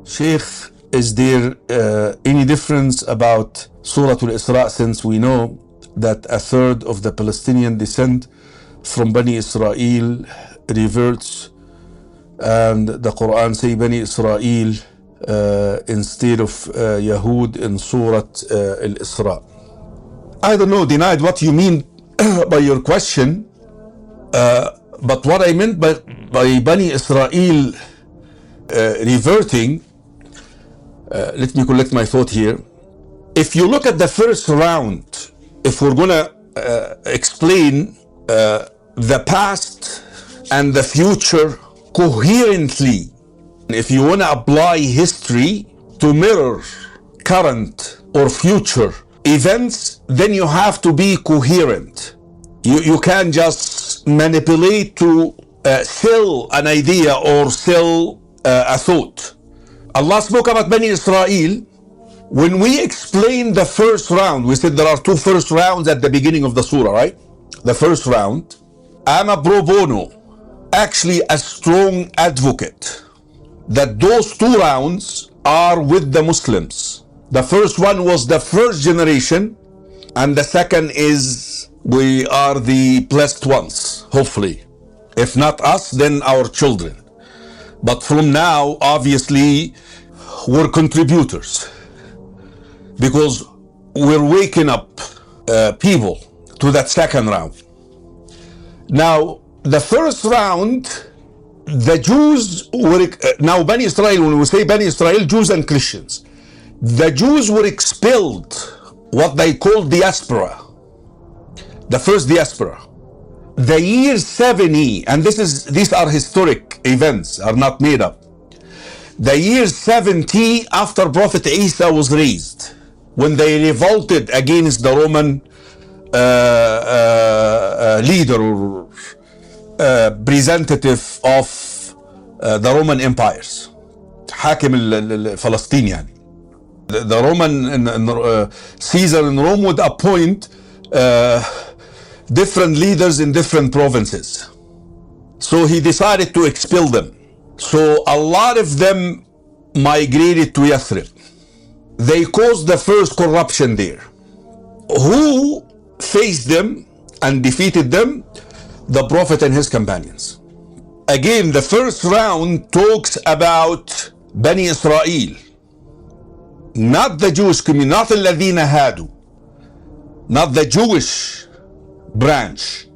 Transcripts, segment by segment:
Sheikh, is there any difference about Surah Al-Isra, since we know that a third of the Palestinian descent from Bani Israel reverts, and the Quran say Bani Israel instead of Yahud in Surah Al-Isra? I don't know, denied what you mean by your question, but what I meant by Bani Israel reverting, let me collect my thought here. If you look at the first round, if we're gonna explain the past and the future coherently, if you wanna apply history to mirror current or future events, then you have to be coherent. You can't just manipulate to sell an idea or sell a thought. Allah spoke about Bani Israel. When we explained the first round, we said there are two first rounds at the beginning of the surah, right? The first round, I'm a pro bono, actually a strong advocate that those two rounds are with the Muslims. The first one was the first generation, and the second is we are the blessed ones, hopefully. If not us, then our children. But from now, obviously, we're contributors, because we're waking up people to that second round. Now, the first round, the Jews were, now Bani Israel, when we say Bani Israel, Jews and Christians, the Jews were expelled, what they call diaspora, the first diaspora. The year 70, and these are historic events, are not made up. The year 70 after Prophet Isa was raised, when they revolted against the Roman leader or representative of the Roman empires, حاكم الفلسطيني يعني. The Roman Caesar in Rome would appoint different leaders in different provinces. So he decided to expel them. So a lot of them migrated to Yathrib. They caused the first corruption there. Who faced them and defeated them? The Prophet and his companions. Again, the first round talks about Bani Israel, not the Jewish community, not الذين هادوا, not the Jewish branch.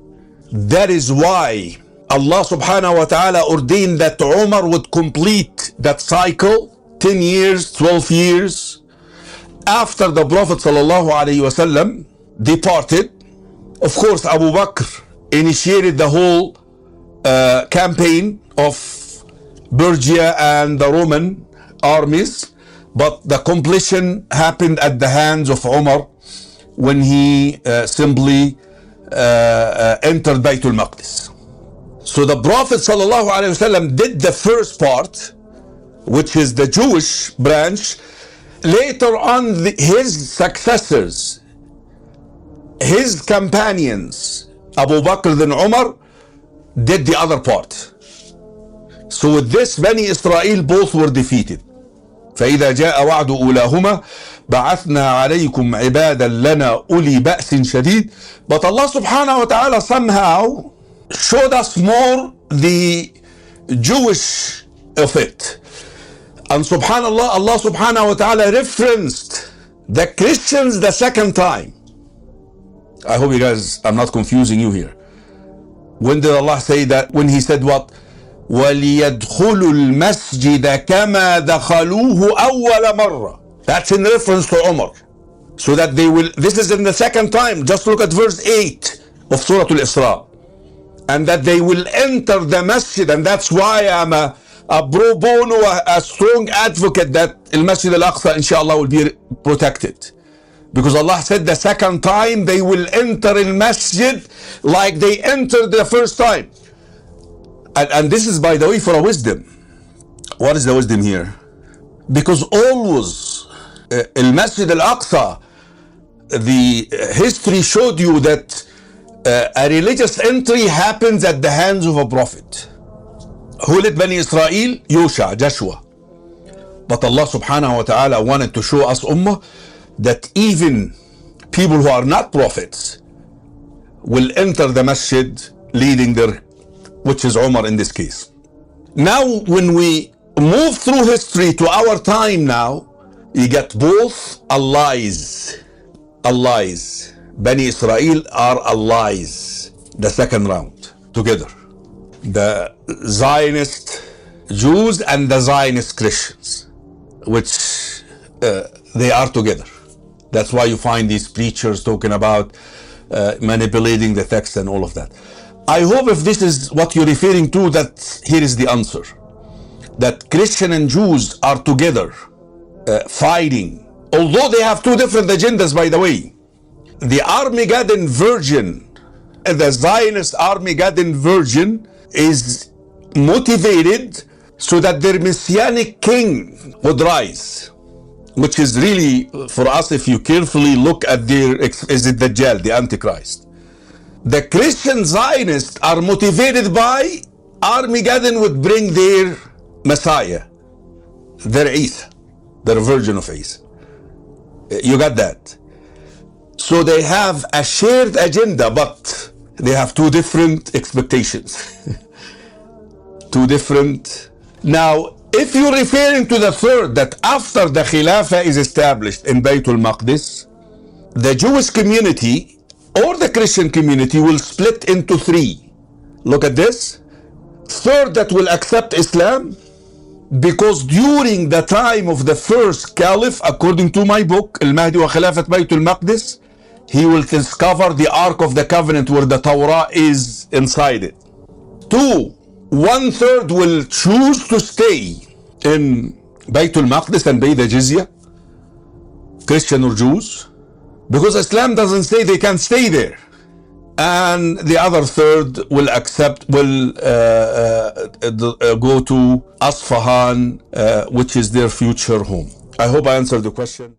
That is why Allah subhanahu wa ta'ala ordained that Umar would complete that cycle 10 years, 12 years after the Prophet sallallahu alayhi wasallam departed. Of course, Abu Bakr initiated the whole campaign of Persia and the Roman armies, but the completion happened at the hands of Umar when he simply entered Baytul Maqdis. So the Prophet sallallahu alaihi wasallam did the first part, which is the Jewish branch. Later on, his successors, his companions, Abu Bakr and Umar, did the other part. So with this, Bani Israel both were defeated. فإذا جاء وعد أولاهما بعثنا عليكم عبادا لنا أولي بأس شديد. But Allah subhanahu wa ta'ala somehow showed us more the Jewish of it. And subhanallah, Allah subhanahu wa ta'ala referenced the Christians the second time. I hope you guys, I'm not confusing you here. When did Allah say that? When he said what? وَلِيَدْخُلُوا الْمَسْجِدَ كَمَا دَخَلُوهُ أَوَّلَ مَرَّةٍ. That's in reference to Umar. So that they will, this is in the second time. Just look at verse 8 of Surah Al-Isra. And that they will enter the masjid. And that's why I'm a pro bono, a strong advocate that Al-Masjid Al-Aqsa inshallah will be protected. Because Allah said the second time they will enter Al-Masjid like they entered the first time. And this is, by the way, for a wisdom. What is the wisdom here? Because always Al-Masjid Al-Aqsa, the history showed you that a religious entry happens at the hands of a prophet. Who led Bani Israel? Joshua. But Allah subhanahu wa ta'ala wanted to show us ummah that even people who are not prophets will enter the masjid leading their, which is Umar in this case. Now when we move through history to our time now, you get both allies. Allies. Bani Israel are allies. The second round together. The Zionist Jews and the Zionist Christians, which they are together. That's why you find these preachers talking about manipulating the text and all of that. I hope if this is what you're referring to, that here is the answer. That Christian and Jews are together fighting, although they have two different agendas, by the way. The Armageddon virgin, the Zionist Armageddon virgin, is motivated so that their messianic king would rise, which is really, for us, if you carefully look at their, is it Dajjal, the Antichrist. The Christian Zionists are motivated by Armageddon would bring their Messiah, their Isa, their version of Isa. You got that? So they have a shared agenda, but they have two different expectations. Two different. Now, if you're referring to the third, that after the Khilafah is established in Baytul Maqdis, the Jewish community or the Christian community will split into three. Look at this. Third, that will accept Islam, because during the time of the first caliph, according to my book, Al-Mahdi wa Khilafat Baytul Maqdis, he will discover the Ark of the Covenant where the Torah is inside it. Two, 1/3 will choose to stay in Baytul Maqdis and pay the jizya, Christian or Jews, because Islam doesn't say they can stay there. And the other third will accept, will go to Asfahan, which is their future home. I hope I answered the question.